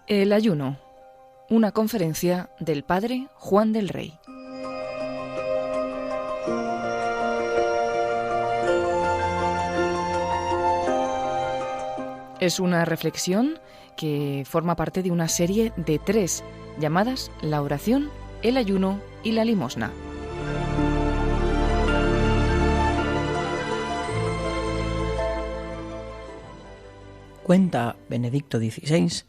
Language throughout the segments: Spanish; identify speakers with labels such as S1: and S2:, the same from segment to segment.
S1: El ayuno, una conferencia del padre Juan del Rey. Es una reflexión que forma parte de una serie de 3 llamadas la oración, el ayuno y la limosna.
S2: Cuenta Benedicto XVI,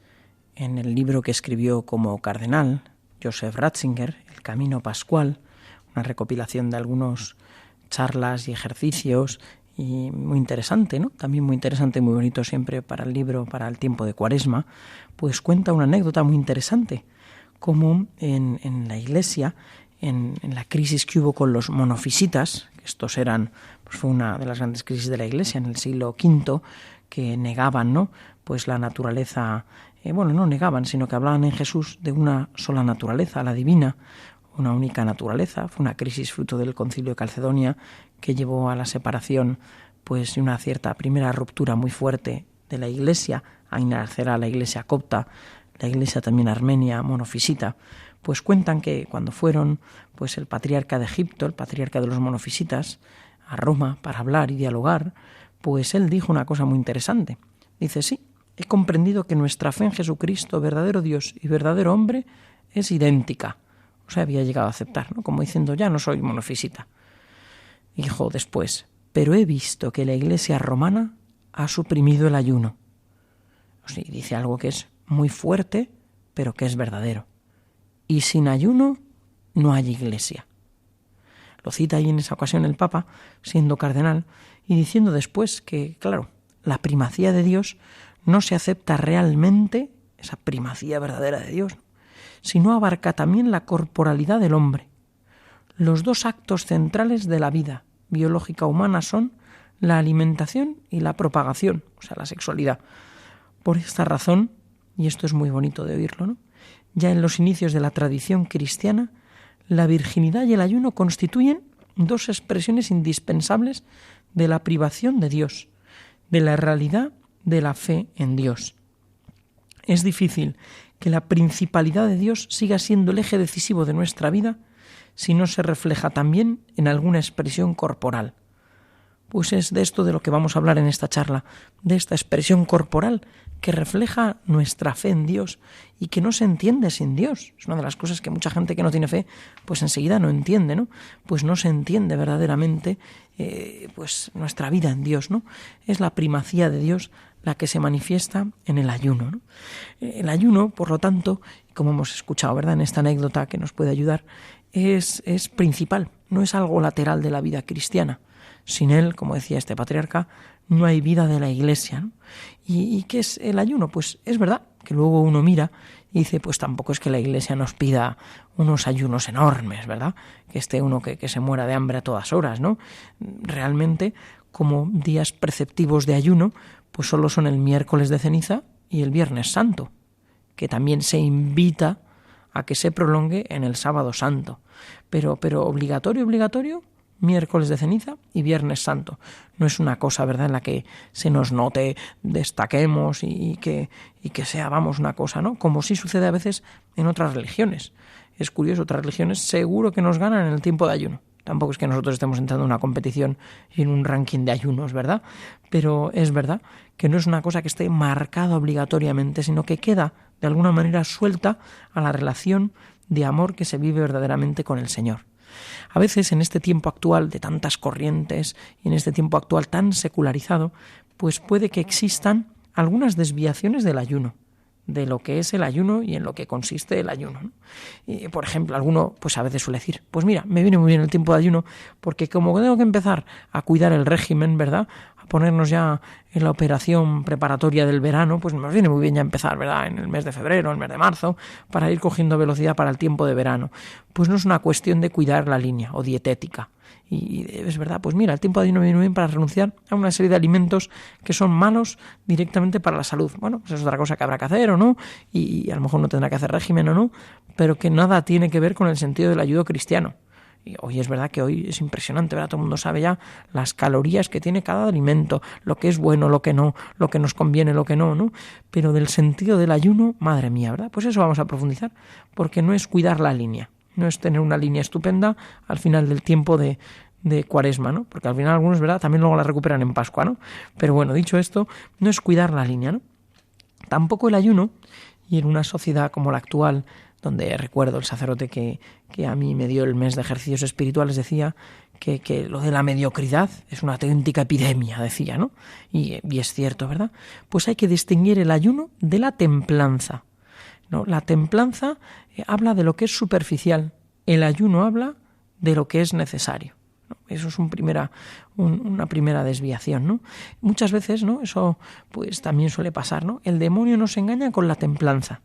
S2: en el libro que escribió como cardenal, Joseph Ratzinger, El Camino Pascual, una recopilación de algunos charlas y ejercicios, y muy interesante, ¿no? También muy interesante y muy bonito siempre para el libro, para el tiempo de Cuaresma, pues cuenta una anécdota muy interesante, como en la Iglesia, en la crisis que hubo con los monofisitas, que estos eran, pues fue una de las grandes crisis de la Iglesia en el siglo V, que negaban, ¿no?, pues la naturaleza, no negaban, sino que hablaban en Jesús de una sola naturaleza, la divina, una única naturaleza. Fue una crisis fruto del Concilio de Calcedonia que llevó a la separación, pues, de una cierta primera ruptura muy fuerte de la Iglesia, a nacer a la Iglesia copta, la Iglesia también armenia, monofisita. Pues cuentan que cuando fueron, pues, el patriarca de Egipto, el patriarca de los monofisitas, a Roma para hablar y dialogar, pues él dijo una cosa muy interesante. Dice: sí, he comprendido que nuestra fe en Jesucristo, verdadero Dios y verdadero hombre, es idéntica. O sea, había llegado a aceptar, ¿no?, como diciendo, ya no soy monofisita. Dijo después: pero he visto que la Iglesia romana ha suprimido el ayuno. O sea, dice algo que es muy fuerte, pero que es verdadero. Y sin ayuno no hay Iglesia. Lo cita ahí en esa ocasión el Papa, siendo cardenal, y diciendo después que, claro, la primacía de Dios no se acepta realmente, esa primacía verdadera de Dios, sino abarca también la corporalidad del hombre. Los 2 actos centrales de la vida biológica humana son la alimentación y la propagación, o sea, la sexualidad. Por esta razón, y esto es muy bonito de oírlo, ¿no?, ya en los inicios de la tradición cristiana, la virginidad y el ayuno constituyen 2 expresiones indispensables de la privación de Dios, de la realidad de la fe en Dios. Es difícil que la principalidad de Dios siga siendo el eje decisivo de nuestra vida si no se refleja también en alguna expresión corporal. Pues es de esto de lo que vamos a hablar en esta charla, de esta expresión corporal que refleja nuestra fe en Dios y que no se entiende sin Dios. Es una de las cosas que mucha gente que no tiene fe, pues enseguida no entiende, ¿no? Pues no se entiende verdaderamente pues nuestra vida en Dios, ¿no? Es la primacía de Dios la que se manifiesta en el ayuno, ¿no? El ayuno, por lo tanto, como hemos escuchado, ¿verdad?, en esta anécdota que nos puede ayudar, es principal, no es algo lateral de la vida cristiana. Sin él, como decía este patriarca, no hay vida de la Iglesia, ¿no? ¿Y qué es el ayuno? Pues es verdad que luego uno mira y dice, pues tampoco es que la Iglesia nos pida unos ayunos enormes, ¿verdad? Que esté uno que se muera de hambre a todas horas, ¿no? Realmente, como días preceptivos de ayuno, pues solo son el miércoles de ceniza y el viernes santo, que también se invita a que se prolongue en el sábado santo. Pero obligatorio, miércoles de ceniza y viernes santo. No es una cosa, ¿verdad?, en la que se nos note, destaquemos y que sea, vamos, una cosa, ¿no?, como sí sucede a veces en otras religiones. Es curioso, otras religiones seguro que nos ganan en el tiempo de ayuno. Tampoco es que nosotros estemos entrando en una competición y en un ranking de ayunos, ¿verdad? Pero es verdad que no es una cosa que esté marcada obligatoriamente, sino que queda de alguna manera suelta a la relación de amor que se vive verdaderamente con el Señor. A veces en este tiempo actual de tantas corrientes y en este tiempo actual tan secularizado, pues puede que existan algunas desviaciones del ayuno, de lo que es el ayuno y en lo que consiste el ayuno, ¿no? Y, por ejemplo, alguno pues a veces suele decir, pues mira, me viene muy bien el tiempo de ayuno porque como tengo que empezar a cuidar el régimen, ¿verdad?, a ponernos ya en la operación preparatoria del verano, pues nos viene muy bien ya empezar, ¿verdad?, en el mes de febrero, en el mes de marzo, para ir cogiendo velocidad para el tiempo de verano. Pues no es una cuestión de cuidar la línea o dietética. Y es verdad, pues mira, el tiempo de ayuno viene bien para renunciar a una serie de alimentos que son malos directamente para la salud. Bueno, pues es otra cosa que habrá que hacer o no, y a lo mejor no tendrá que hacer régimen o no, pero que nada tiene que ver con el sentido del ayuno cristiano. Y hoy es verdad que hoy es impresionante, ¿verdad? Todo el mundo sabe ya las calorías que tiene cada alimento, lo que es bueno, lo que no, lo que nos conviene, lo que no, ¿no? Pero del sentido del ayuno, madre mía, ¿verdad? Pues eso vamos a profundizar, porque no es cuidar la línea, no es tener una línea estupenda al final del tiempo de Cuaresma, ¿no? Porque al final algunos, ¿verdad?, también luego la recuperan en Pascua, ¿no? Pero bueno, dicho esto, no es cuidar la línea, ¿no? Tampoco el ayuno, y en una sociedad como la actual, donde recuerdo el sacerdote que a mí me dio el mes de ejercicios espirituales, decía que lo de la mediocridad es una auténtica epidemia, decía, ¿no? Y es cierto, ¿verdad? Pues hay que distinguir el ayuno de la templanza, ¿no? La templanza habla de lo que es superficial, el ayuno habla de lo que es necesario. Eso es una primera desviación, ¿no? Muchas veces, ¿no?, eso pues también suele pasar, ¿no? El demonio nos engaña con la templanza,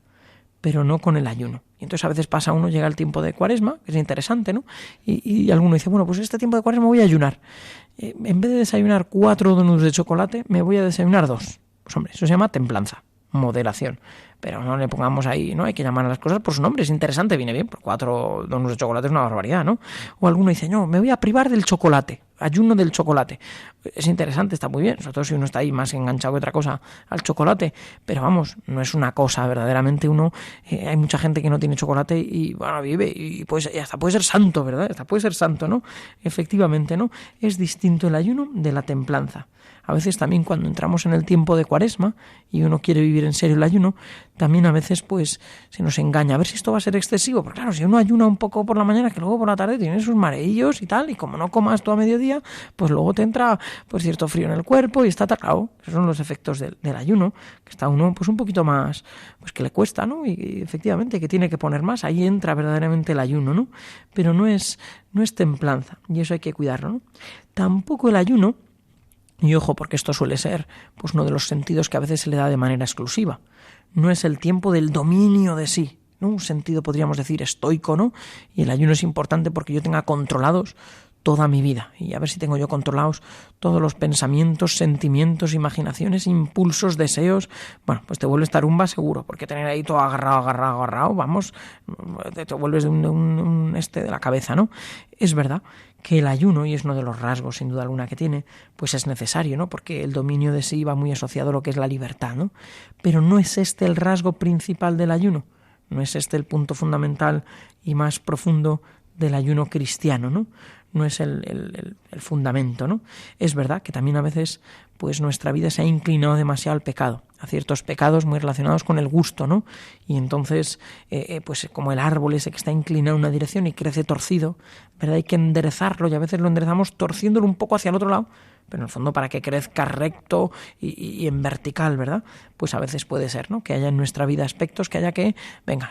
S2: pero no con el ayuno. Y entonces a veces llega el tiempo de Cuaresma, que es interesante, ¿no? Y alguno dice, bueno, pues este tiempo de Cuaresma voy a ayunar. En vez de desayunar 4 donuts de chocolate, me voy a desayunar 2. Pues hombre, eso se llama templanza, moderación. Pero no le pongamos ahí, ¿no? Hay que llamar a las cosas por su nombre, es interesante, viene bien, por 4 donuts de chocolate es una barbaridad, ¿no? O alguno dice, no, me voy a privar del chocolate, ayuno del chocolate. Es interesante, está muy bien, sobre todo si uno está ahí más enganchado que otra cosa al chocolate, pero vamos, no es una cosa, verdaderamente hay mucha gente que no tiene chocolate y, bueno, vive y pues hasta puede ser santo, ¿verdad? Hasta puede ser santo, ¿no? Efectivamente, ¿no? Es distinto el ayuno de la templanza. A veces también cuando entramos en el tiempo de Cuaresma y uno quiere vivir en serio el ayuno, también a veces pues se nos engaña a ver si esto va a ser excesivo, porque claro, si uno ayuna un poco por la mañana, que luego por la tarde tiene sus mareillos y tal, y como no comas todo a mediodía, pues luego te entra pues cierto frío en el cuerpo y está atacado. Esos son los efectos del ayuno, que está uno pues un poquito más, pues que le cuesta, ¿no? Y efectivamente que tiene que poner más, ahí entra verdaderamente el ayuno, ¿no? Pero no es templanza, y eso hay que cuidarlo, ¿no? Tampoco el ayuno, y ojo, porque esto suele ser pues uno de los sentidos que a veces se le da de manera exclusiva, no es el tiempo del dominio de sí, ¿no? Un sentido, podríamos decir, estoico, ¿no? Y el ayuno es importante porque yo tenga controlados toda mi vida y a ver si tengo yo controlados todos los pensamientos, sentimientos, imaginaciones, impulsos, deseos. Bueno, pues te vuelves tarumba seguro, porque tener ahí todo agarrado, vamos, te vuelves de la cabeza, ¿no? Es verdad que el ayuno, y es uno de los rasgos sin duda alguna que tiene, pues es necesario, ¿no? Porque el dominio de sí va muy asociado a lo que es la libertad, ¿no? Pero no es este el rasgo principal del ayuno, no es este el punto fundamental y más profundo del ayuno cristiano, ¿no? No es el fundamento, ¿no? Es verdad que también a veces pues nuestra vida se ha inclinado demasiado al pecado, a ciertos pecados muy relacionados con el gusto, ¿no? Y entonces, pues como el árbol ese que está inclinado en una dirección y crece torcido, ¿verdad? Hay que enderezarlo y a veces lo enderezamos torciéndolo un poco hacia el otro lado, pero en el fondo para que crezca recto y en vertical, ¿verdad? Pues a veces puede ser, ¿no? Que haya en nuestra vida aspectos que haya que,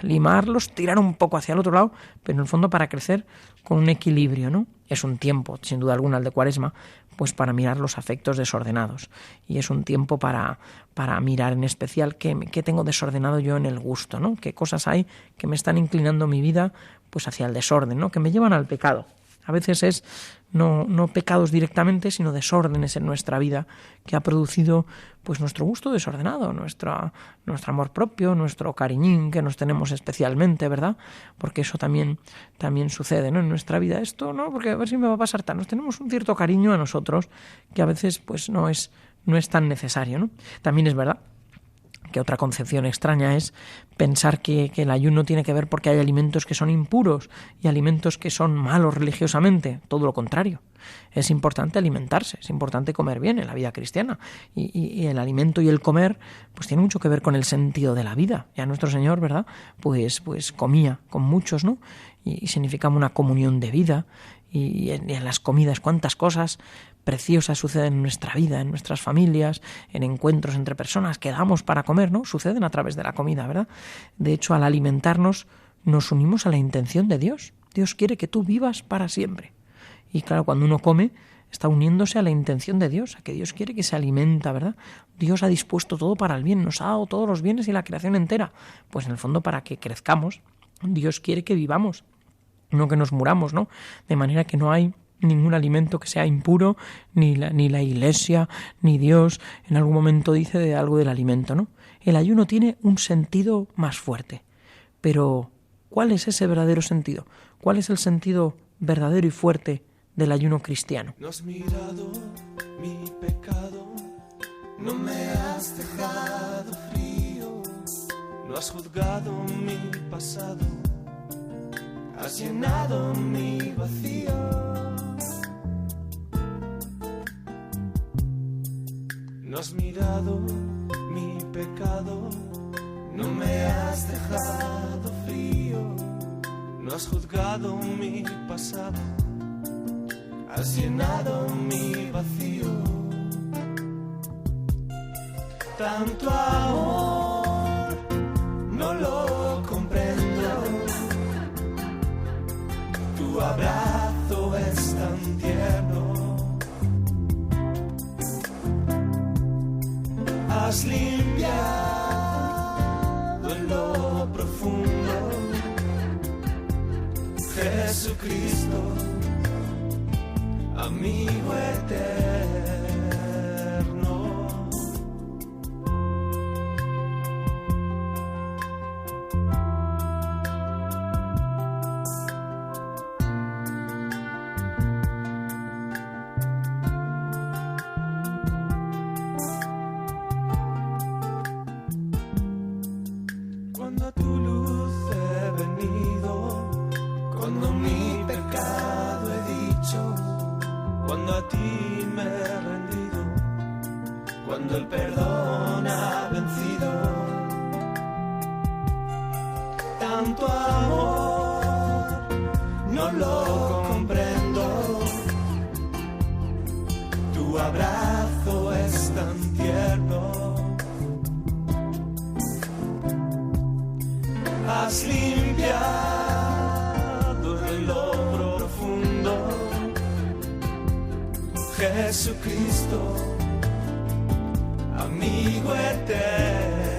S2: limarlos, tirar un poco hacia el otro lado, pero en el fondo para crecer con un equilibrio, ¿no? Es un tiempo, sin duda alguna, el de Cuaresma, pues para mirar los afectos desordenados. Y es un tiempo para mirar en especial qué tengo desordenado yo en el gusto, ¿no? Qué cosas hay que me están inclinando mi vida pues hacia el desorden, ¿no? Que me llevan al pecado. A veces es no pecados directamente, sino desórdenes en nuestra vida que ha producido pues nuestro gusto desordenado, nuestro amor propio, nuestro cariñín que nos tenemos especialmente, ¿verdad? Porque eso también sucede, ¿no? En nuestra vida esto, ¿no? Porque a ver si me va a pasar tan. Nos tenemos un cierto cariño a nosotros que a veces pues no es tan necesario, ¿no? También es verdad que otra concepción extraña es pensar que el ayuno tiene que ver porque hay alimentos que son impuros y alimentos que son malos religiosamente. Todo lo contrario. Es importante alimentarse, es importante comer bien en la vida cristiana. Y el alimento y el comer pues tiene mucho que ver con el sentido de la vida. Ya nuestro Señor, ¿verdad? Pues comía con muchos, ¿no? Y significaba una comunión de vida. Y en las comidas cuántas cosas preciosas suceden en nuestra vida, en nuestras familias, en encuentros entre personas que damos para comer, ¿no? Suceden a través de la comida, ¿verdad? De hecho, al alimentarnos nos unimos a la intención de Dios. Dios quiere que tú vivas para siempre. Y claro, cuando uno come, está uniéndose a la intención de Dios, a que Dios quiere que se alimenta, ¿verdad? Dios ha dispuesto todo para el bien, nos ha dado todos los bienes y la creación entera. Pues en el fondo para que crezcamos, Dios quiere que vivamos, no que nos muramos, ¿no? De manera que no hay ningún alimento que sea impuro, ni la Iglesia, ni Dios en algún momento dice de algo del alimento, ¿no? El ayuno tiene un sentido más fuerte. Pero, ¿cuál es ese verdadero sentido? ¿Cuál es el sentido verdadero y fuerte del ayuno cristiano.
S3: No has mirado mi pecado, no me has dejado frío, no has juzgado mi pasado, has llenado mi vacío. No has mirado mi pecado, no me has dejado frío, no has juzgado mi pasado, has llenado mi vacío. Tanto amor no lo comprendo, tu abrazo es tan tierno. Has limpiado en lo profundo, Jesucristo, amigo eterno. Cuando a tu luz he venido, cuando mi pecado he dicho, cuando a ti me he rendido, cuando el perdón ha vencido. Tanto amor no lo comprendo, tu abrazo es tan tierno. Has limpiado en lo profundo, Jesucristo, amigo eterno.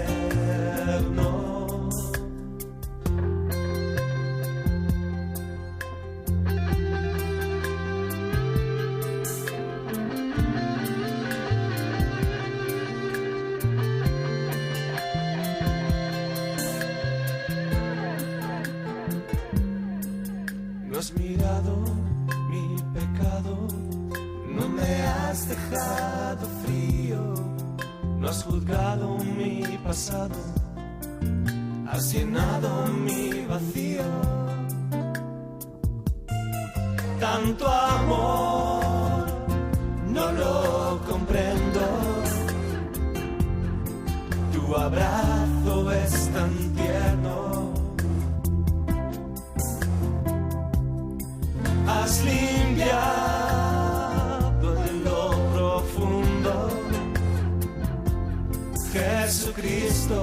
S3: No has mirado mi pecado, no me has dejado frío, no has juzgado mi pasado, has llenado mi vacío. Tanto amor no lo comprendo, tu abrazo es tan tierno. Has limpiado en lo profundo, Jesucristo,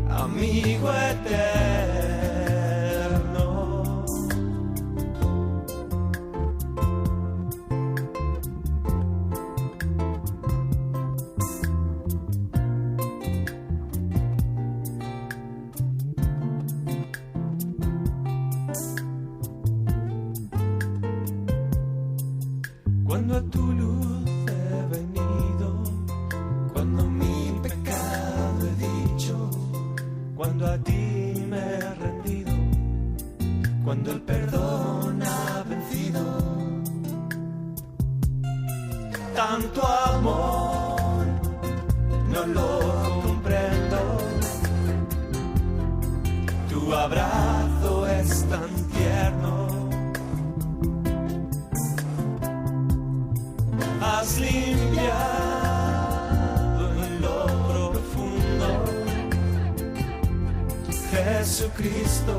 S3: amigo eterno. Cuando a tu luz he venido, cuando mi pecado he dicho, cuando a ti me he rendido, cuando el perdón ha vencido. Tanto amor no lo comprendo, tu abrazo es tan tierno. Has limpiado en lo profundo, Jesucristo,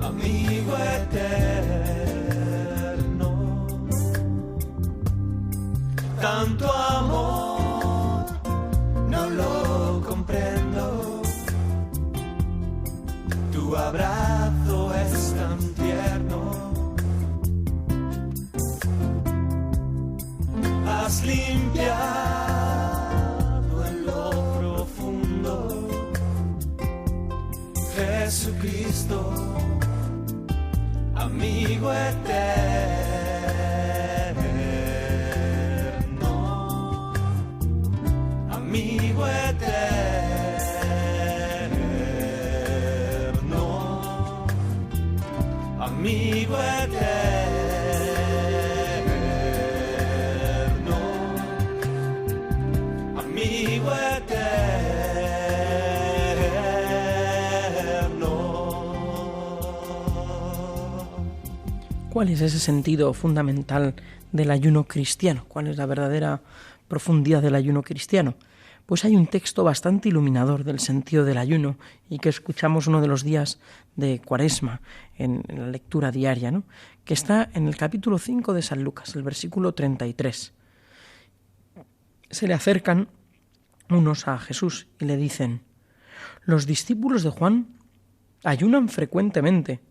S3: amigo eterno. Tanto amor no lo comprendo, tu abrazo es tan tierno. Has limpiado en lo profundo, Jesucristo, amigo eterno, amigo eterno.
S2: ¿Cuál es ese sentido fundamental del ayuno cristiano? ¿Cuál es la verdadera profundidad del ayuno cristiano? Pues hay un texto bastante iluminador del sentido del ayuno y que escuchamos uno de los días de Cuaresma en la lectura diaria, ¿no? Que está en el capítulo 5 de San Lucas, el versículo 33. Se le acercan unos a Jesús y le dicen: los discípulos de Juan ayunan frecuentemente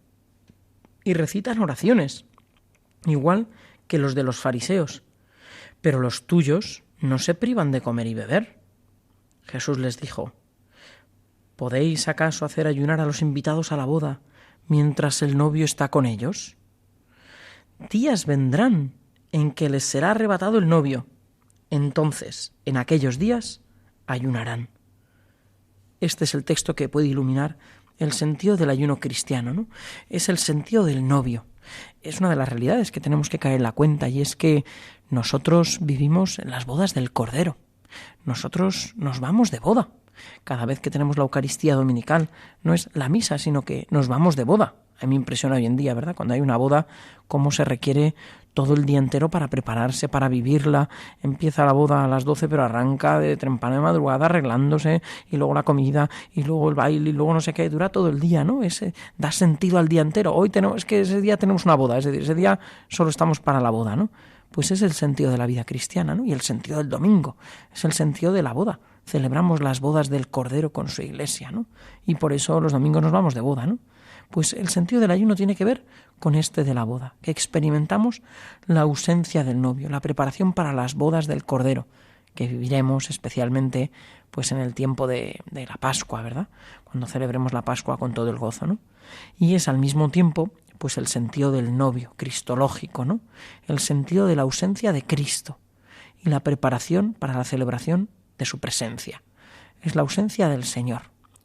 S2: y recitan oraciones, igual que los de los fariseos, pero los tuyos no se privan de comer y beber. Jesús les dijo: ¿podéis acaso hacer ayunar a los invitados a la boda mientras el novio está con ellos? Días vendrán en que les será arrebatado el novio. Entonces, en aquellos días, ayunarán. Este es el texto que puede iluminar el sentido del ayuno cristiano, ¿no? Es el sentido del novio. Es una de las realidades que tenemos que caer en la cuenta, y es que nosotros vivimos en las bodas del Cordero. Nosotros nos vamos de boda. Cada vez que tenemos la Eucaristía dominical, no es la misa, sino que nos vamos de boda. A mí me impresiona hoy en día, ¿verdad?, cuando hay una boda, cómo se requiere todo el día entero para prepararse, para vivirla. Empieza la boda a las 12, pero arranca de temprano de madrugada arreglándose, y luego la comida, y luego el baile, y luego no sé qué, dura todo el día, ¿no? Da sentido al día entero. Es que ese día tenemos una boda, es decir, ese día solo estamos para la boda, ¿no? Pues es el sentido de la vida cristiana, ¿no? Y el sentido del domingo, es el sentido de la boda. Celebramos las bodas del Cordero con su Iglesia, ¿no? Y por eso los domingos nos vamos de boda, ¿no? Pues el sentido del ayuno tiene que ver con este de la boda, que experimentamos la ausencia del novio, la preparación para las bodas del Cordero, que viviremos especialmente pues en el tiempo de la Pascua, ¿verdad? Cuando celebremos la Pascua con todo el gozo, ¿no? Y es al mismo tiempo pues el sentido del novio cristológico, ¿no? El sentido de la ausencia de Cristo y la preparación para la celebración de su presencia. Es la ausencia del Señor.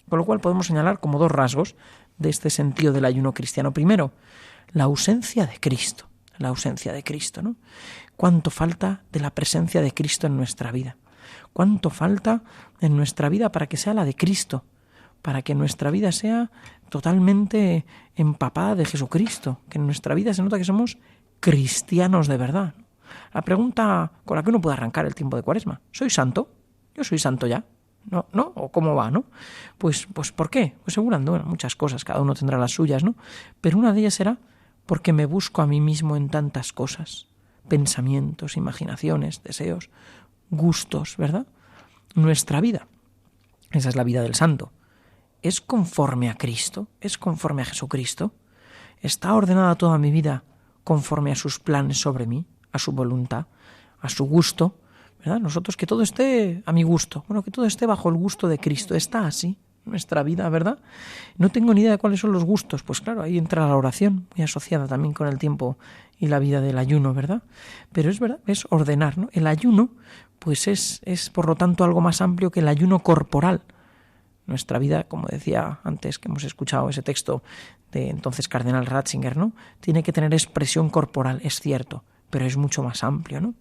S2: Con lo cual podemos señalar como dos rasgos de este sentido del ayuno cristiano. Primero, la ausencia de Cristo. La ausencia de Cristo, ¿no? Cuánto falta de la presencia de Cristo en nuestra vida. Cuánto falta en nuestra vida para que sea la de Cristo, para que nuestra vida sea totalmente empapada de Jesucristo, que en nuestra vida se nota que somos cristianos de verdad. La pregunta con la que uno puede arrancar el tiempo de Cuaresma: ¿soy santo? ¿Yo soy santo ya? ¿No? ¿O cómo va, no? Pues ¿por qué? Pues seguramente, bueno, muchas cosas, cada uno tendrá las suyas, ¿no? Pero una de ellas será porque me busco a mí mismo en tantas cosas, pensamientos, imaginaciones, deseos, gustos, ¿verdad? Nuestra vida, esa es la vida del santo, ¿es conforme a Cristo? ¿Es conforme a Jesucristo? ¿Está ordenada toda mi vida conforme a sus planes sobre mí, a su voluntad, a su gusto? ¿Verdad? Nosotros, que todo esté a mi gusto, bueno, que todo esté bajo el gusto de Cristo. ¿Está así nuestra vida, verdad? No tengo ni idea de cuáles son los gustos. Pues claro, ahí entra la oración, muy asociada también con el tiempo y la vida del ayuno, ¿verdad? Pero es verdad, es ordenar, ¿no? El ayuno, pues es por lo tanto algo más amplio que el ayuno corporal. Nuestra vida, como decía antes que hemos escuchado ese texto de entonces cardenal Ratzinger, ¿no? Tiene que tener expresión corporal, es cierto, pero es mucho más amplio, ¿no?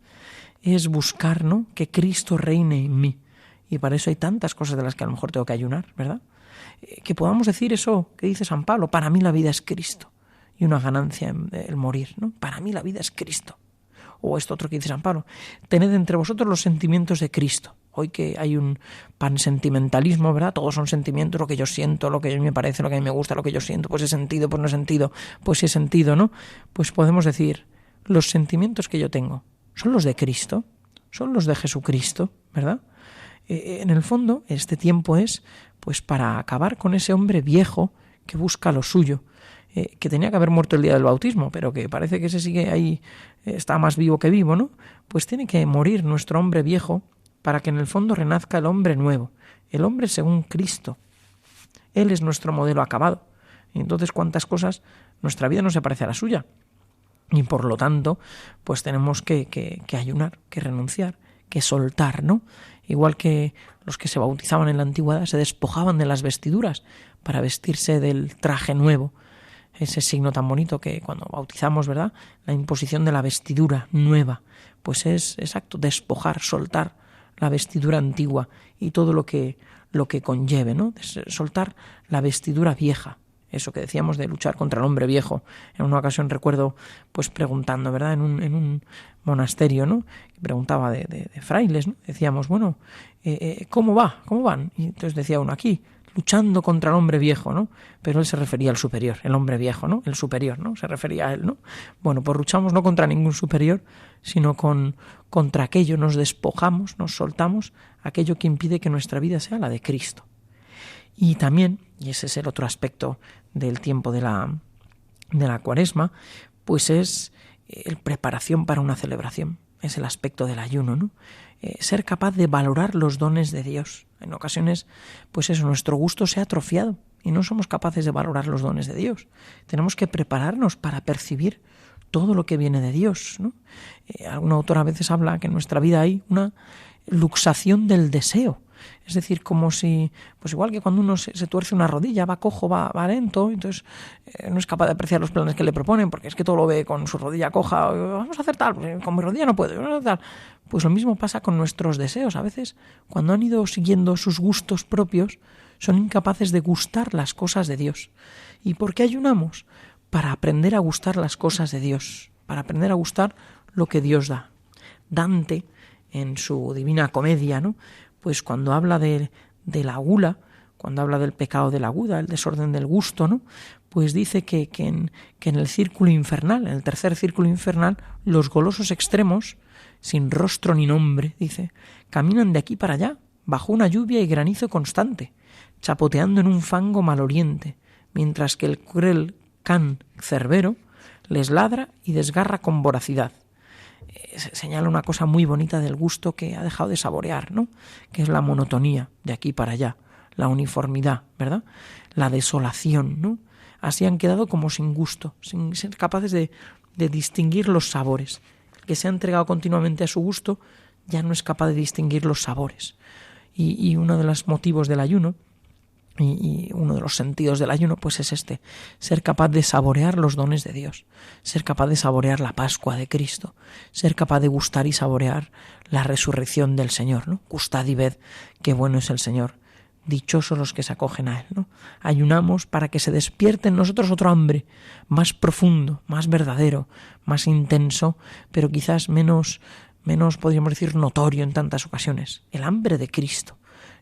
S2: Es buscar, ¿no?, que Cristo reine en mí. Y para eso hay tantas cosas de las que a lo mejor tengo que ayunar, ¿verdad? Que podamos decir eso que dice San Pablo: para mí la vida es Cristo, y una ganancia el morir, ¿no? Para mí la vida es Cristo. O esto otro que dice San Pablo: tened entre vosotros los sentimientos de Cristo. Hoy que hay un pansentimentalismo, ¿verdad? Todos son sentimientos, lo que yo siento, lo que a mí me parece, lo que a mí me gusta, lo que yo siento, pues he sentido, pues no he sentido, pues sí he sentido, ¿no? Pues podemos decir: los sentimientos que yo tengo son los de Cristo, son los de Jesucristo, ¿verdad? En el fondo, este tiempo es pues para acabar con ese hombre viejo que busca lo suyo, que tenía que haber muerto el día del bautismo, pero que parece que se sigue ahí, está más vivo que vivo, ¿no? Pues tiene que morir nuestro hombre viejo para que en el fondo renazca el hombre nuevo, el hombre según Cristo. Él es nuestro modelo acabado. Y entonces, ¿cuántas cosas? Nuestra vida no se parece a la suya. Y por lo tanto, pues tenemos que ayunar, que renunciar, que soltar, ¿no? Igual que los que se bautizaban en la antigüedad se despojaban de las vestiduras para vestirse del traje nuevo. Ese signo tan bonito que cuando bautizamos, ¿verdad?, la imposición de la vestidura nueva, pues es exacto, despojar, soltar la vestidura antigua y todo lo que conlleve, ¿no? Soltar la vestidura vieja. Eso que decíamos de luchar contra el hombre viejo. En una ocasión recuerdo pues preguntando, ¿verdad? En un monasterio, ¿no? Preguntaba de frailes, ¿no? Decíamos, bueno, ¿cómo van? Y entonces decía uno, aquí, luchando contra el hombre viejo, ¿no? Pero él se refería al superior, el hombre viejo, ¿no? El superior, ¿no? Se refería a él, ¿no? Bueno, pues luchamos no contra ningún superior, sino contra aquello, nos despojamos, nos soltamos, aquello que impide que nuestra vida sea la de Cristo. Y también, y ese es el otro aspecto del tiempo de la Cuaresma, pues es preparación para una celebración. Es el aspecto del ayuno, ¿no? Ser capaz de valorar los dones de Dios. En ocasiones, pues eso, nuestro gusto se ha atrofiado y no somos capaces de valorar los dones de Dios. Tenemos que prepararnos para percibir todo lo que viene de Dios, ¿no? Algún autor a veces habla que en nuestra vida hay una luxación del deseo. Es decir, como si, pues igual que cuando uno se tuerce una rodilla, va cojo, va lento, entonces no es capaz de apreciar los planes que le proponen, porque es que todo lo ve con su rodilla coja, vamos a hacer tal, pues con mi rodilla no puedo, vamos a hacer tal. Pues lo mismo pasa con nuestros deseos. A veces, cuando han ido siguiendo sus gustos propios, son incapaces de gustar las cosas de Dios. ¿Y por qué ayunamos? Para aprender a gustar las cosas de Dios, para aprender a gustar lo que Dios da. Dante, en su Divina Comedia, ¿no? Pues cuando habla de la gula, cuando habla del pecado de la gula, el desorden del gusto, ¿no? Pues dice que en el círculo infernal, en el tercer círculo infernal, los golosos extremos, sin rostro ni nombre, dice, caminan de aquí para allá, bajo una lluvia y granizo constante, chapoteando en un fango maloriente, mientras que el cruel can Cerbero les ladra y desgarra con voracidad. Señala una cosa muy bonita del gusto que ha dejado de saborear, ¿no? Que es la monotonía de aquí para allá, la uniformidad, ¿verdad? La desolación, ¿no? Así han quedado como sin gusto, sin ser capaces de distinguir los sabores. El que se ha entregado continuamente a su gusto ya no es capaz de distinguir los sabores. Y uno de los motivos del ayuno y uno de los sentidos del ayuno pues es ser capaz de saborear los dones de Dios, ser capaz de saborear la Pascua de Cristo, ser capaz de gustar y saborear la resurrección del Señor, ¿no? Gustad y ved qué bueno es el Señor, dichosos los que se acogen a Él, ¿no? Ayunamos para que se despierte en nosotros otro hambre, más profundo, más verdadero, más intenso, pero quizás menos podríamos decir notorio en tantas ocasiones, el hambre de Cristo.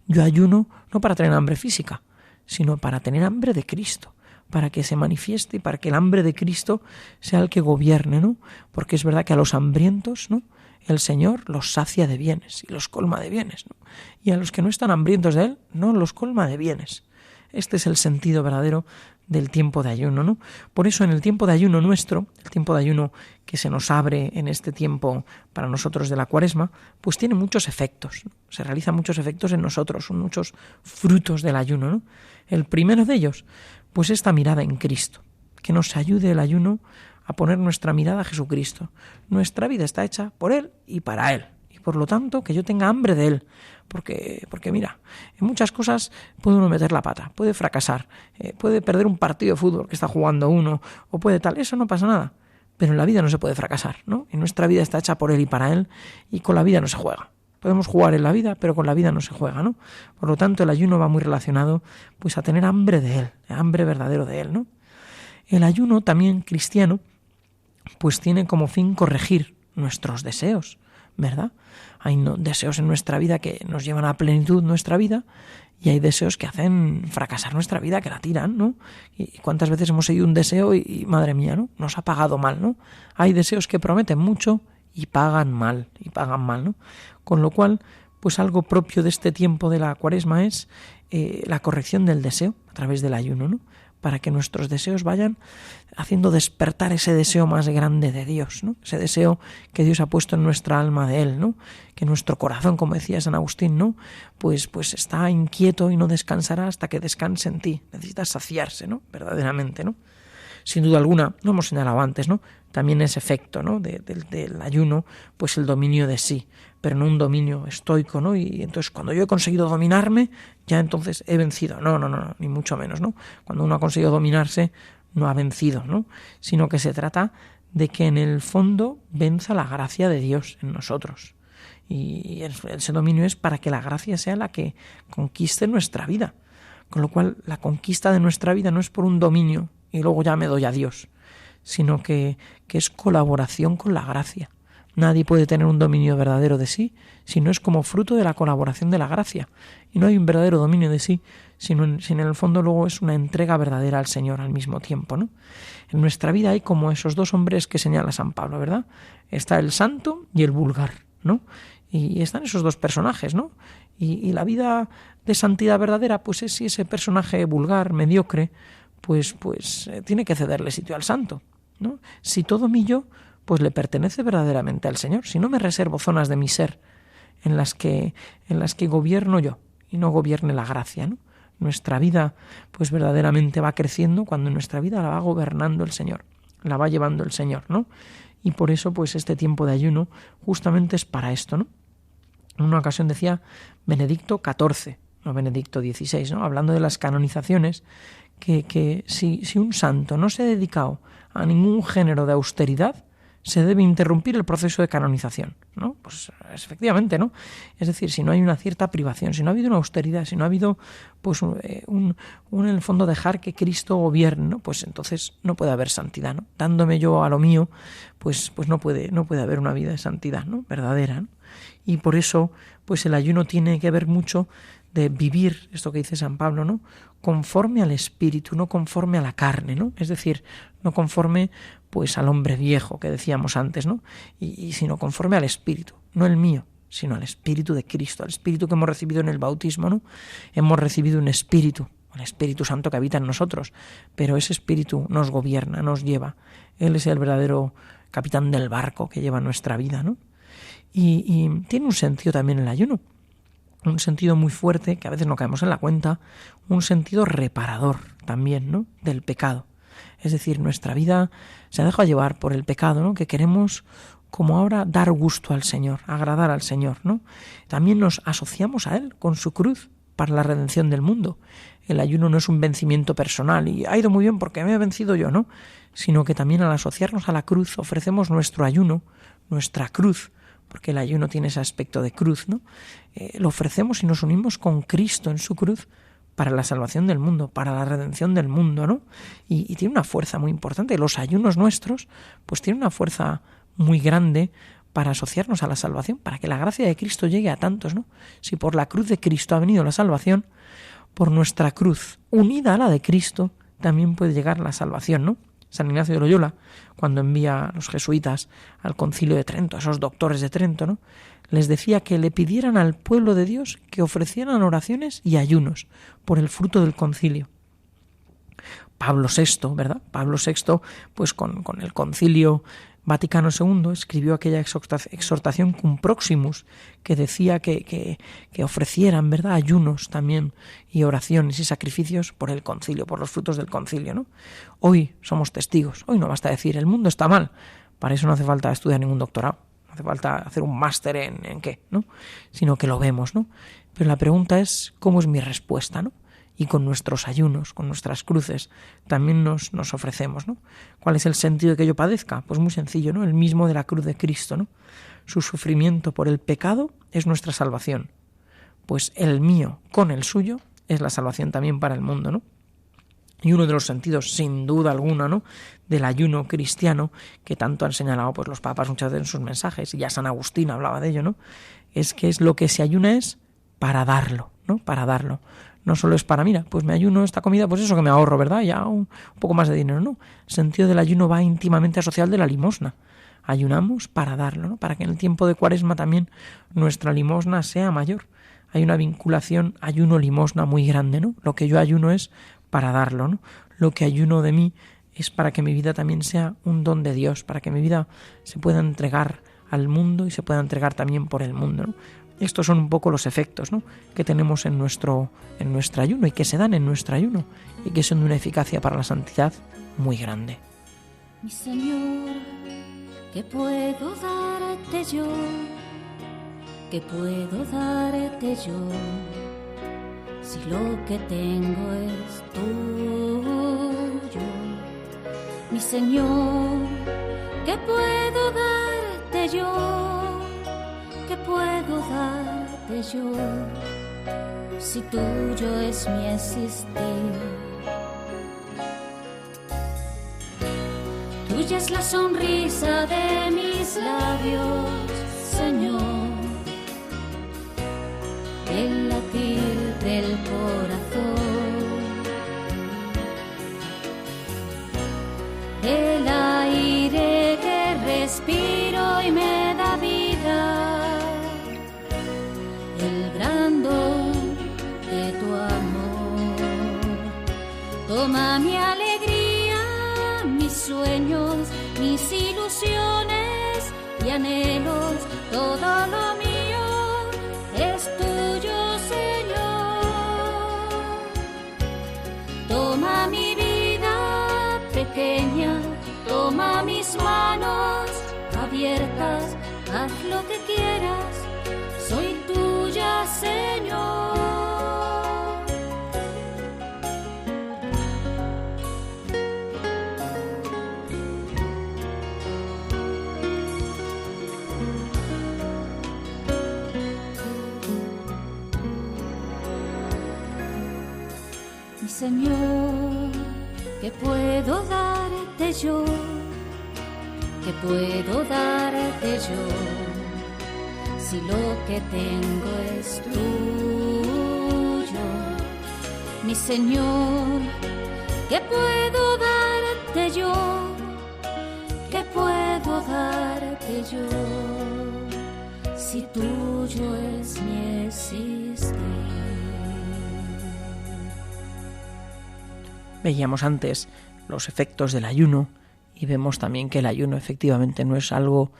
S2: Yo ayuno no para tener hambre física, sino para tener hambre de Cristo, para que se manifieste y para que el hambre de Cristo sea el que gobierne, ¿no? Porque es verdad que a los hambrientos, ¿no? El Señor los sacia de bienes y los colma de bienes, ¿no? Y a los que no están hambrientos de Él, no los colma de bienes. Este es el sentido verdadero del tiempo de ayuno, ¿no? Por eso en el tiempo de ayuno nuestro, el tiempo de ayuno que se nos abre en este tiempo para nosotros de la Cuaresma, pues tiene muchos efectos, ¿no? Se realizan muchos efectos en nosotros, son muchos frutos del ayuno, ¿no? El primero de ellos, pues esta mirada en Cristo, que nos ayude el ayuno a poner nuestra mirada a Jesucristo. Nuestra vida está hecha por Él y para Él. Y por lo tanto, que yo tenga hambre de Él. Porque mira, en muchas cosas puede uno meter la pata, puede fracasar, puede perder un partido de fútbol que está jugando uno, o puede tal, eso no pasa nada. Pero en la vida no se puede fracasar, ¿no? En nuestra vida está hecha por Él y para Él, y con la vida no se juega. Podemos jugar en la vida, pero con la vida no se juega, ¿no? Por lo tanto, el ayuno va muy relacionado pues a tener hambre de Él, hambre verdadero de Él, ¿no? El ayuno también cristiano pues tiene como fin corregir nuestros deseos, ¿verdad? Hay deseos en nuestra vida que nos llevan a plenitud nuestra vida y hay deseos que hacen fracasar nuestra vida, que la tiran, ¿no? Y cuántas veces hemos seguido un deseo y madre mía, ¿no? Nos ha pagado mal, ¿no? Hay deseos que prometen mucho y pagan mal, ¿no? Con lo cual, pues algo propio de este tiempo de la Cuaresma es la corrección del deseo a través del ayuno, ¿no? Para que nuestros deseos vayan haciendo despertar ese deseo más grande de Dios, ¿no? Ese deseo que Dios ha puesto en nuestra alma de Él, ¿no? Que nuestro corazón, como decía San Agustín, ¿no? Pues está inquieto y no descansará hasta que descanse en ti. Necesita saciarse, ¿no? Verdaderamente, ¿no? Sin duda alguna, lo hemos señalado antes, ¿no? También ese efecto, ¿no? Del ayuno, pues el dominio de sí, pero no un dominio estoico, ¿no? Y entonces cuando yo he conseguido dominarme, ya entonces he vencido. No, ni mucho menos, ¿no? Cuando uno ha conseguido dominarse, no ha vencido, ¿no? Sino que se trata de que en el fondo venza la gracia de Dios en nosotros. Y ese dominio es para que la gracia sea la que conquiste nuestra vida. Con lo cual, la conquista de nuestra vida no es por un dominio y luego ya me doy a Dios, sino que es colaboración con la gracia. Nadie puede tener un dominio verdadero de sí si no es como fruto de la colaboración de la gracia. Y no hay un verdadero dominio de sí, sino en el fondo luego es una entrega verdadera al Señor al mismo tiempo, ¿no? En nuestra vida hay como esos dos hombres que señala San Pablo, ¿verdad? Está el santo y el vulgar, ¿no? Y están esos dos personajes, ¿no? Y la vida de santidad verdadera, pues es si ese personaje vulgar, mediocre, pues tiene que cederle sitio al santo, ¿no? Si todo mi yo, pues le pertenece verdaderamente al Señor. Si no me reservo zonas de mi ser en las que gobierno yo y no gobierne la gracia, ¿no? Nuestra vida, pues verdaderamente va creciendo cuando nuestra vida la va gobernando el Señor, la va llevando el Señor, ¿no? Y por eso, pues este tiempo de ayuno justamente es para esto, ¿no? En una ocasión decía Benedicto XIV, no Benedicto XVI, ¿no? Hablando de las canonizaciones, que si un santo no se ha dedicado a ningún género de austeridad, se debe interrumpir el proceso de canonización, ¿no? Pues efectivamente, ¿no? Es decir, si no hay una cierta privación, si no ha habido una austeridad, si no ha habido pues un en el fondo dejar que Cristo gobierne, ¿no? Pues entonces no puede haber santidad, ¿no? Dándome yo a lo mío, pues no puede haber una vida de santidad, ¿no? Verdadera, ¿no? Y por eso, pues el ayuno tiene que ver mucho de vivir, esto que dice San Pablo, ¿no? Conforme al espíritu, no conforme a la carne, ¿no? Es decir, no conforme pues al hombre viejo que decíamos antes, ¿no? Y sino conforme al espíritu, no el mío, sino al espíritu de Cristo, al espíritu que hemos recibido en el bautismo, ¿no? Hemos recibido un espíritu, el Espíritu Santo que habita en nosotros, pero ese espíritu nos gobierna, nos lleva. Él es el verdadero capitán del barco que lleva nuestra vida, ¿no? Y tiene un sentido también el ayuno, un sentido muy fuerte, que a veces no caemos en la cuenta, un sentido reparador también, ¿no? Del pecado. Es decir, nuestra vida se ha dejado llevar por el pecado, ¿no? Que queremos, como ahora, dar gusto al Señor, agradar al Señor, ¿no? También nos asociamos a Él con su cruz para la redención del mundo. El ayuno no es un vencimiento personal y ha ido muy bien porque me he vencido yo, ¿no? Sino que también al asociarnos a la cruz ofrecemos nuestro ayuno, nuestra cruz, porque el ayuno tiene ese aspecto de cruz, ¿no? Lo ofrecemos y nos unimos con Cristo en su cruz para la salvación del mundo, para la redención del mundo, ¿no? Y tiene una fuerza muy importante. Los ayunos nuestros, pues tienen una fuerza muy grande para asociarnos a la salvación, para que la gracia de Cristo llegue a tantos, ¿no? Si por la cruz de Cristo ha venido la salvación, por nuestra cruz, unida a la de Cristo, también puede llegar la salvación, ¿no? San Ignacio de Loyola, cuando envía a los jesuitas al Concilio de Trento, a esos doctores de Trento, ¿no? Les decía que le pidieran al pueblo de Dios que ofrecieran oraciones y ayunos por el fruto del concilio. Pablo VI, ¿verdad? Pablo VI, pues con el Concilio Vaticano II, escribió aquella exhortación Cum Proximus, que decía que ofrecieran, ¿verdad?, ayunos también y oraciones y sacrificios por el concilio, por los frutos del concilio, ¿no? Hoy somos testigos, hoy no basta decir el mundo está mal, para eso no hace falta estudiar ningún doctorado, no hace falta hacer un máster en qué, ¿no? Sino que lo vemos, ¿no? Pero la pregunta es, ¿cómo es mi respuesta, no? Y con nuestros ayunos, con nuestras cruces, también nos ofrecemos, ¿no? ¿Cuál es el sentido de que yo padezca? Pues muy sencillo, ¿no? El mismo de la cruz de Cristo, ¿no? Su sufrimiento por el pecado es nuestra salvación. Pues el mío con el suyo es la salvación también para el mundo, ¿no? Y uno de los sentidos, sin duda alguna, ¿no?, del ayuno cristiano, que tanto han señalado pues los papas muchas veces en sus mensajes, y ya San Agustín hablaba de ello, ¿no?, es que es lo que se ayuna es para darlo, ¿no? Para darlo. No solo es para, mira, pues me ayuno esta comida, pues eso que me ahorro, ¿verdad? Ya un poco más de dinero, ¿no? El sentido del ayuno va íntimamente asociado al de la limosna. Ayunamos para darlo, ¿no? Para que en el tiempo de Cuaresma también nuestra limosna sea mayor. Hay una vinculación ayuno-limosna muy grande, ¿no? Lo que yo ayuno es para darlo, ¿no? Lo que ayuno de mí es para que mi vida también sea un don de Dios, para que mi vida se pueda entregar al mundo y se pueda entregar también por el mundo, ¿no? Estos son un poco los efectos, ¿no?, que tenemos en nuestro ayuno y que se dan en nuestro ayuno y que son de una eficacia para la santidad muy grande.
S4: Mi Señor, ¿qué puedo darte yo? ¿Qué puedo darte yo? Si lo que tengo es tuyo. Mi Señor, ¿qué puedo darte yo? ¿Qué puedo darte yo? si tuyo es mi existir. Tuya es la sonrisa de mis labios, Señor, el latir del corazón, el aire que respiro y me da vida, el gran don de tu amor. Toma mi alegría, mis sueños, mis ilusiones y anhelos, todo lo mío es tuyo, Señor. Toma mi vida pequeña, toma mis manos abiertas, haz lo que quieras, soy tuya, Señor. Mi Señor, ¿qué puedo darte yo? ¿Qué puedo darte yo? Si lo que tengo es tuyo. Mi Señor, ¿qué puedo darte yo? ¿Qué puedo darte yo? Si tuyo es mi existir.
S2: Veíamos antes los efectos del ayuno y vemos también que el ayuno efectivamente no es algo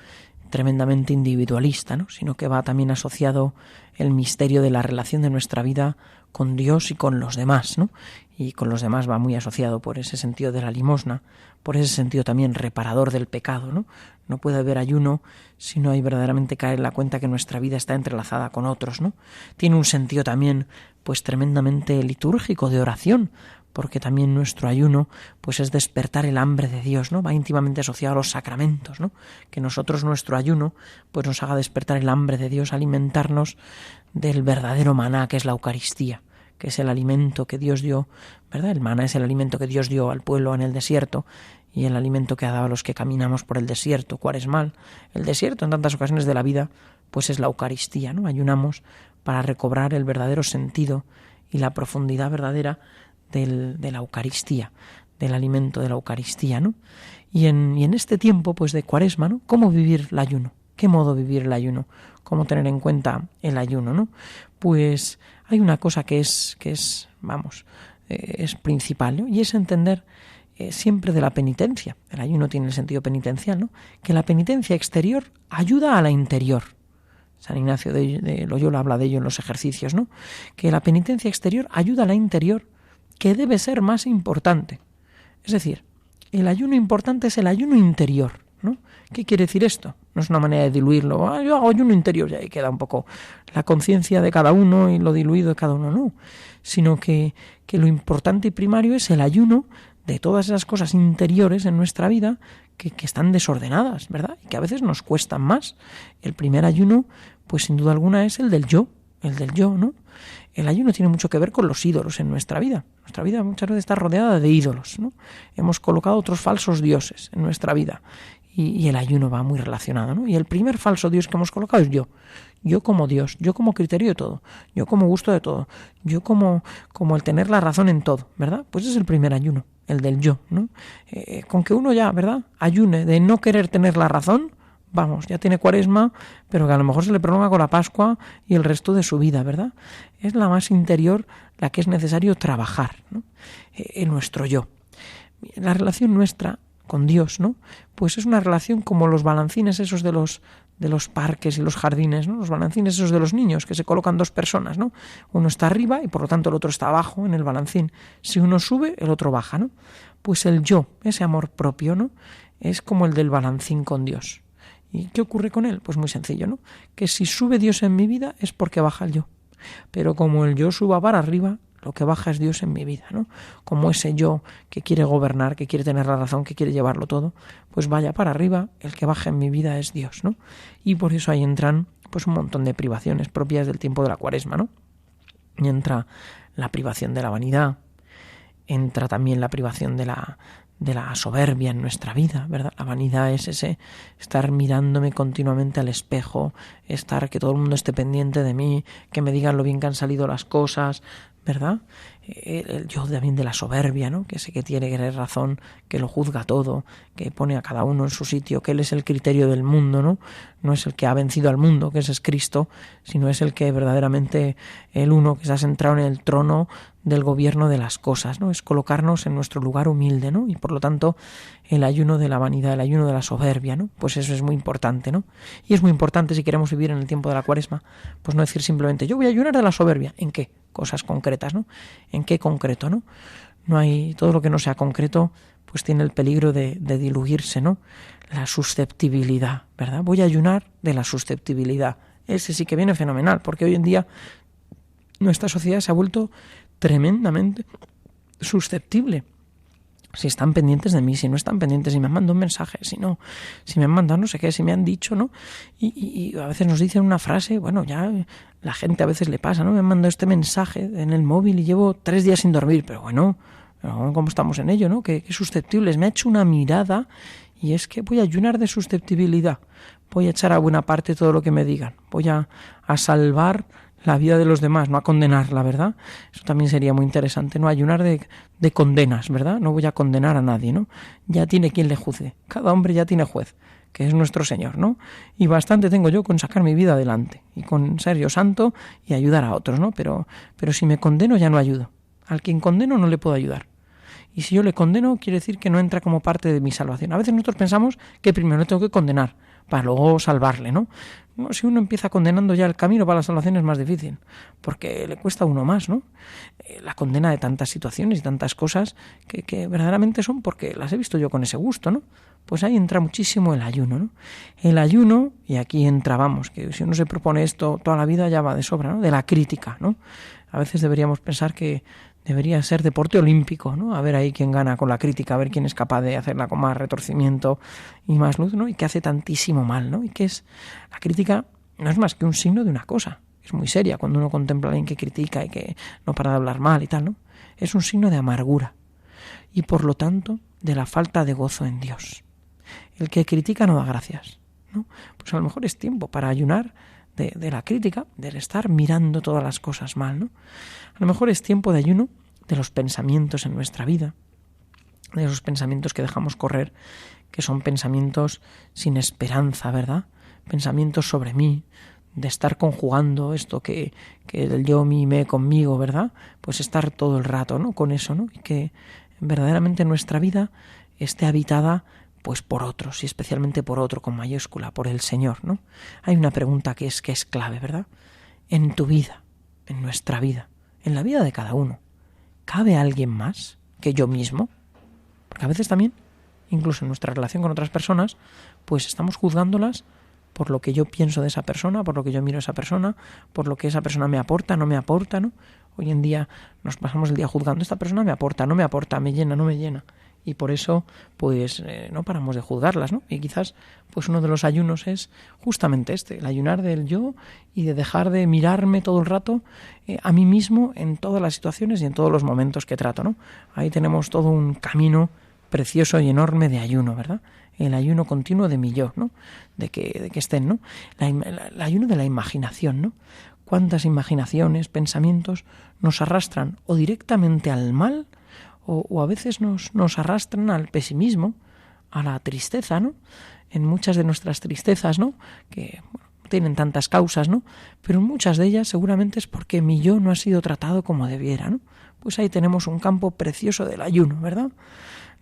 S2: tremendamente individualista, ¿no? Sino que va también asociado el misterio de la relación de nuestra vida con Dios y con los demás, ¿no? Y con los demás va muy asociado por ese sentido de la limosna, por ese sentido también reparador del pecado, ¿no? No puede haber ayuno si no hay verdaderamente caer en la cuenta que nuestra vida está entrelazada con otros, ¿no? Tiene un sentido también pues tremendamente litúrgico, de oración, porque también nuestro ayuno pues es despertar el hambre de Dios, ¿no? Va íntimamente asociado a los sacramentos, ¿no? Que nosotros nuestro ayuno pues nos haga despertar el hambre de Dios, alimentarnos del verdadero maná que es la Eucaristía, que es el alimento que Dios dio, ¿verdad? El maná es el alimento que Dios dio al pueblo en el desierto y el alimento que ha dado a los que caminamos por el desierto, cuaresmal. El desierto en tantas ocasiones de la vida pues es la Eucaristía, ¿no? Ayunamos para recobrar el verdadero sentido y la profundidad verdadera de la Eucaristía, del alimento de la Eucaristía, ¿no? Y en este tiempo pues de Cuaresma, ¿no? ¿Cómo vivir el ayuno? ¿Qué modo vivir el ayuno? ¿Cómo tener en cuenta el ayuno, ¿no? Pues hay una cosa que es principal, ¿no? Y es entender siempre de la penitencia. El ayuno tiene el sentido penitencial, ¿no? Que la penitencia exterior ayuda a la interior. San Ignacio de Loyola habla de ello en los ejercicios, ¿no? Que la penitencia exterior ayuda a la interior, que debe ser más importante. Es decir, el ayuno importante es el ayuno interior, ¿no? ¿Qué quiere decir esto? No es una manera de diluirlo. Yo hago ayuno interior y ahí queda un poco la conciencia de cada uno y lo diluido de cada uno, no. Sino que lo importante y primario es el ayuno de todas esas cosas interiores en nuestra vida que están desordenadas, ¿verdad? Y que a veces nos cuestan más. El primer ayuno, pues sin duda alguna, es el del yo, ¿no? El ayuno tiene mucho que ver con los ídolos en nuestra vida. Nuestra vida muchas veces está rodeada de ídolos, ¿no? Hemos colocado otros falsos dioses en nuestra vida y el ayuno va muy relacionado, ¿no? Y el primer falso dios que hemos colocado es yo. Yo como Dios, yo como criterio de todo, yo como gusto de todo, yo como el tener la razón en todo, ¿verdad? Pues es el primer ayuno, el del yo, ¿no? Con que uno ya, ¿verdad?, ayune de no querer tener la razón, vamos, ya tiene Cuaresma, pero que a lo mejor se le prolonga con la Pascua y el resto de su vida, ¿verdad? Es la más interior la que es necesario trabajar, ¿no? En nuestro yo. La relación nuestra con Dios, ¿no? Pues es una relación como los balancines esos de los parques y los jardines, ¿no? Los balancines esos de los niños, que se colocan dos personas, ¿no? Uno está arriba y por lo tanto el otro está abajo en el balancín. Si uno sube, el otro baja, ¿no? Pues el yo, ese amor propio, ¿no? Es como el del balancín con Dios. ¿Y qué ocurre con él? Pues muy sencillo, ¿no? Que si sube Dios en mi vida es porque baja el yo. Pero como el yo suba para arriba, lo que baja es Dios en mi vida, ¿no? Como ese yo que quiere gobernar, que quiere tener la razón, que quiere llevarlo todo, pues vaya para arriba, el que baja en mi vida es Dios, ¿no? Y por eso ahí entran pues un montón de privaciones propias del tiempo de la Cuaresma, ¿no? Y entra la privación de la vanidad, entra también la privación de la soberbia en nuestra vida, ¿verdad? La vanidad es ese estar mirándome continuamente al espejo, que todo el mundo esté pendiente de mí, que me digan lo bien que han salido las cosas, ¿verdad? El yo también de la soberbia, ¿no? Que ese que tiene que tener razón, que lo juzga todo, que pone a cada uno en su sitio, que él es el criterio del mundo, ¿no? No es el que ha vencido al mundo, que ese es Cristo, sino es el que verdaderamente, el uno que se ha centrado en el trono del gobierno de las cosas, ¿no? Es colocarnos en nuestro lugar humilde, ¿no? Y por lo tanto, el ayuno de la vanidad, el ayuno de la soberbia, ¿no? Pues eso es muy importante, ¿no? Y es muy importante si queremos vivir en el tiempo de la Cuaresma, pues no decir simplemente, yo voy a ayunar de la soberbia. ¿En qué? Cosas concretas, ¿no? ¿En qué concreto, no? No hay, todo lo que no sea concreto, pues tiene el peligro de diluirse, ¿no? La susceptibilidad, ¿verdad? Voy a ayunar de la susceptibilidad. Ese sí que viene fenomenal, porque hoy en día nuestra sociedad se ha vuelto tremendamente susceptible. Si están pendientes de mí, si no están pendientes, si me han mandado un mensaje, si me han mandado no sé qué, si me han dicho, ¿no? Y a veces nos dicen una frase, bueno, ya la gente a veces le pasa, ¿no? Me han mandado este mensaje en el móvil y llevo 3 días sin dormir, pero bueno, ¿cómo estamos en ello, no? Qué susceptibles. Me ha hecho una mirada y es que voy a ayunar de susceptibilidad. Voy a echar a buena parte todo lo que me digan. Voy a salvar la vida de los demás, no a condenarla, ¿verdad? Eso también sería muy interesante, no ayunar de condenas, ¿verdad? No voy a condenar a nadie, ¿no? Ya tiene quien le juzgue. Cada hombre ya tiene juez, que es nuestro Señor, ¿no? Y bastante tengo yo con sacar mi vida adelante y con ser yo santo y ayudar a otros, ¿no? Pero si me condeno ya no ayudo. Al quien condeno no le puedo ayudar. Y si yo le condeno, quiere decir que no entra como parte de mi salvación. A veces nosotros pensamos que primero le tengo que condenar para luego salvarle, ¿no? No, si uno empieza condenando ya el camino para la salvación es más difícil, porque le cuesta a uno más, ¿no? La condena de tantas situaciones y tantas cosas que verdaderamente son porque las he visto yo con ese gusto, ¿no? Pues ahí entra muchísimo el ayuno, ¿no? El ayuno, y aquí entra, vamos, que si uno se propone esto toda la vida ya va de sobra, ¿no? De la crítica, ¿no? A veces deberíamos pensar que debería ser deporte olímpico, ¿no? A ver ahí quién gana con la crítica, a ver quién es capaz de hacerla con más retorcimiento y más luz, ¿no? Y que hace tantísimo mal, ¿no? Y que es, la crítica no es más que un signo de una cosa. Es muy seria cuando uno contempla a alguien que critica y que no para de hablar mal y tal, ¿no? Es un signo de amargura y por lo tanto de la falta de gozo en Dios. El que critica no da gracias, ¿no? Pues a lo mejor es tiempo para ayunar de la crítica, del estar mirando todas las cosas mal, ¿no? A lo mejor es tiempo de ayuno de los pensamientos en nuestra vida, de esos pensamientos que dejamos correr, que son pensamientos sin esperanza, ¿verdad? Pensamientos sobre mí, de estar conjugando esto que el yo, mi, me conmigo, ¿verdad? Pues estar todo el rato, ¿no? Con eso, ¿no? Y que verdaderamente nuestra vida esté habitada pues por otros, y especialmente por otro con mayúscula, por el Señor, ¿no? Hay una pregunta que es clave, ¿verdad? En tu vida, en nuestra vida, en la vida de cada uno, ¿cabe alguien más que yo mismo? Porque a veces también, incluso en nuestra relación con otras personas, pues estamos juzgándolas por lo que yo pienso de esa persona, por lo que yo miro a esa persona, por lo que esa persona me aporta, no me aporta, ¿no? Hoy en día nos pasamos el día juzgando, esta persona me aporta, no me aporta, me llena, no me llena. Y por eso, pues, no paramos de juzgarlas, ¿no? Y quizás, pues, uno de los ayunos es justamente el ayunar del yo y de dejar de mirarme todo el rato a mí mismo en todas las situaciones y en todos los momentos que trato, ¿no? Ahí tenemos todo un camino precioso y enorme de ayuno, ¿verdad? El ayuno continuo de mi yo, ¿no? De que estén, ¿no? El ayuno de la imaginación, ¿no? Cuántas imaginaciones, pensamientos nos arrastran o directamente al mal o a veces nos arrastran al pesimismo, a la tristeza, ¿no? En muchas de nuestras tristezas, ¿no? Que tienen tantas causas, ¿no? Pero muchas de ellas seguramente es porque mi yo no ha sido tratado como debiera, ¿no? Pues ahí tenemos un campo precioso del ayuno, ¿verdad?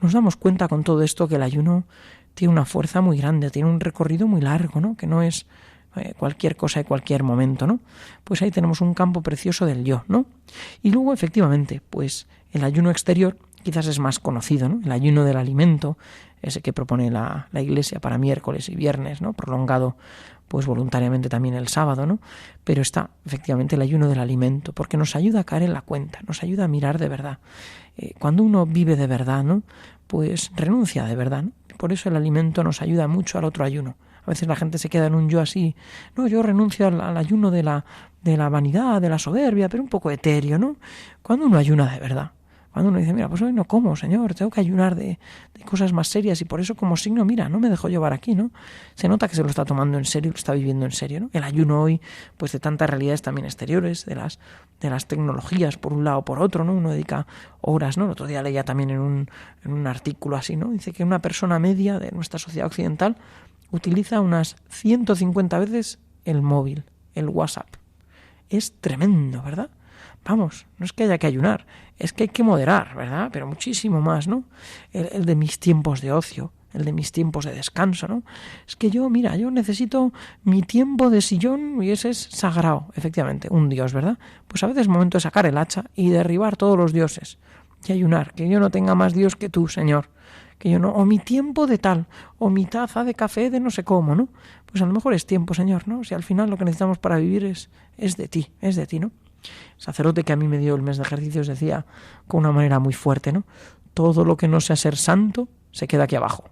S2: Nos damos cuenta con todo esto que el ayuno tiene una fuerza muy grande, tiene un recorrido muy largo, ¿no? Que no es cualquier cosa y cualquier momento, ¿no? Pues ahí tenemos un campo precioso del yo, ¿no? Y luego, efectivamente, pues el ayuno exterior quizás es más conocido, ¿no? El ayuno del alimento, ese que propone la Iglesia para miércoles y viernes, ¿no? Prolongado, pues voluntariamente también el sábado, ¿no? Pero está, efectivamente, el ayuno del alimento, porque nos ayuda a caer en la cuenta, nos ayuda a mirar de verdad. Cuando uno vive de verdad, ¿no? Pues renuncia de verdad, ¿no? Por eso el alimento nos ayuda mucho al otro ayuno. A veces la gente se queda en un yo así. No, yo renuncio al ayuno de la vanidad, de la soberbia, pero un poco etéreo, ¿no? Cuando uno ayuna de verdad. Cuando uno dice, mira, pues hoy no como, Señor, tengo que ayunar de cosas más serias y por eso como signo, mira, no me dejo llevar aquí, ¿no? Se nota que se lo está tomando en serio, lo está viviendo en serio, ¿no? El ayuno hoy, pues de tantas realidades también exteriores, de las tecnologías por un lado o por otro, ¿no? Uno dedica horas, ¿no? El otro día leía también en un artículo así, ¿no? Dice que una persona media de nuestra sociedad occidental utiliza unas 150 veces el móvil, el WhatsApp. Es tremendo, ¿verdad? Vamos, no es que haya que ayunar, es que hay que moderar, ¿verdad? Pero muchísimo más, ¿no? El de mis tiempos de ocio, el de mis tiempos de descanso, ¿no? Es que yo necesito mi tiempo de sillón y ese es sagrado, efectivamente, un dios, ¿verdad? Pues a veces es momento de sacar el hacha y derribar todos los dioses y ayunar, que yo no tenga más dios que tú, Señor. Que yo no, o mi tiempo de tal, o mi taza de café de no sé cómo, ¿no? Pues a lo mejor es tiempo, Señor, ¿no? Si al final lo que necesitamos para vivir es de ti, ¿no? El sacerdote que a mí me dio el mes de ejercicios decía con una manera muy fuerte, ¿no? Todo lo que no sea ser santo se queda aquí abajo.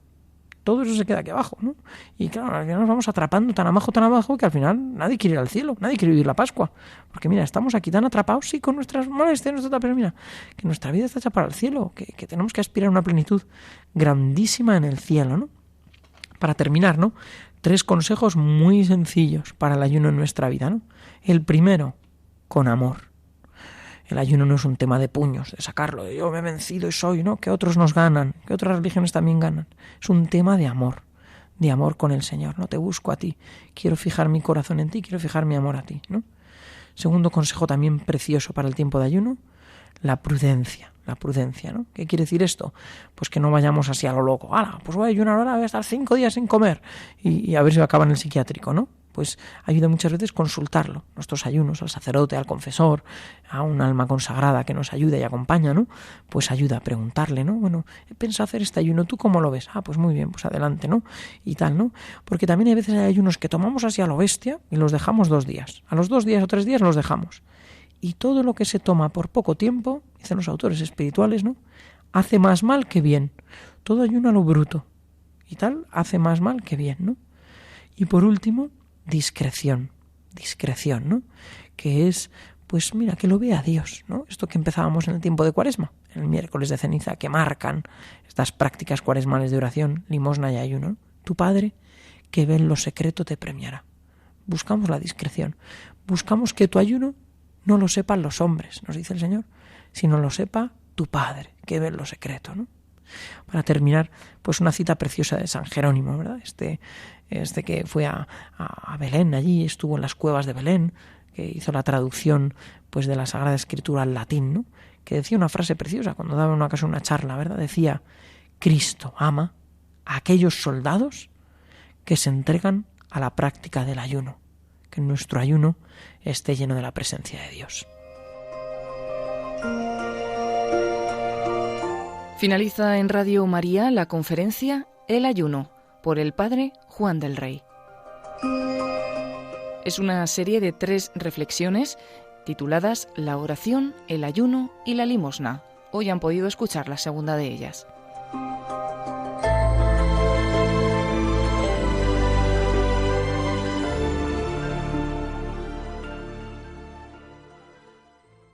S2: Todo eso se queda aquí abajo, ¿no? Y claro, al final nos vamos atrapando tan abajo, que al final nadie quiere ir al cielo, nadie quiere vivir la Pascua. Porque mira, estamos aquí tan atrapados, sí, con nuestras molestias, pero mira, que nuestra vida está hecha para el cielo, que tenemos que aspirar a una plenitud grandísima en el cielo, ¿no? Para terminar, ¿no? 3 consejos muy sencillos para el ayuno en nuestra vida, ¿no? El primero, con amor. El ayuno no es un tema de puños, de sacarlo, de yo me he vencido y soy, ¿no? Que otros nos ganan, que otras religiones también ganan. Es un tema de amor con el Señor, ¿no? Te busco a ti, quiero fijar mi corazón en ti, quiero fijar mi amor a ti, ¿no? Segundo consejo también precioso para el tiempo de ayuno, la prudencia, ¿no? ¿Qué quiere decir esto? Pues que no vayamos así a lo loco. ¡Hala! Pues voy a ayunar ahora, voy a estar 5 días sin comer y a ver si me acaba en el psiquiátrico, ¿no? Pues ayuda muchas veces consultarlo, nuestros ayunos, al sacerdote, al confesor, a un alma consagrada que nos ayuda y acompaña, ¿no? Pues ayuda a preguntarle, ¿no? Bueno, he pensado hacer este ayuno, ¿tú cómo lo ves? Ah, pues muy bien, pues adelante, ¿no? Y tal, ¿no? Porque también hay veces hay ayunos que tomamos así a lo bestia y los dejamos 2 días. A los 2 días o 3 días los dejamos. Y todo lo que se toma por poco tiempo, dicen los autores espirituales, ¿no? Hace más mal que bien. Todo ayuno a lo bruto y tal hace más mal que bien, ¿no? Y por último, discreción, ¿no? Que es, pues mira, que lo vea Dios, ¿no? Esto que empezábamos en el tiempo de Cuaresma, en el miércoles de ceniza, que marcan estas prácticas cuaresmales de oración, limosna y ayuno. Tu Padre, que ve en lo secreto, te premiará. Buscamos la discreción, buscamos que tu ayuno no lo sepan los hombres, nos dice el Señor, sino lo sepa tu Padre, que ve en lo secreto, ¿no? Para terminar, pues una cita preciosa de San Jerónimo, ¿verdad? Este que fue a Belén, allí estuvo en las cuevas de Belén, que hizo la traducción pues de la Sagrada Escritura al latín, ¿no? Que decía una frase preciosa cuando daba en una ocasión una charla, ¿verdad? Decía, Cristo ama a aquellos soldados que se entregan a la práctica del ayuno, que nuestro ayuno esté lleno de la presencia de Dios.
S1: Finaliza en Radio María la conferencia El ayuno, por el Padre Juan del Rey. Es una serie de 3 reflexiones tituladas La oración, el ayuno y la limosna. Hoy han podido escuchar la segunda de ellas.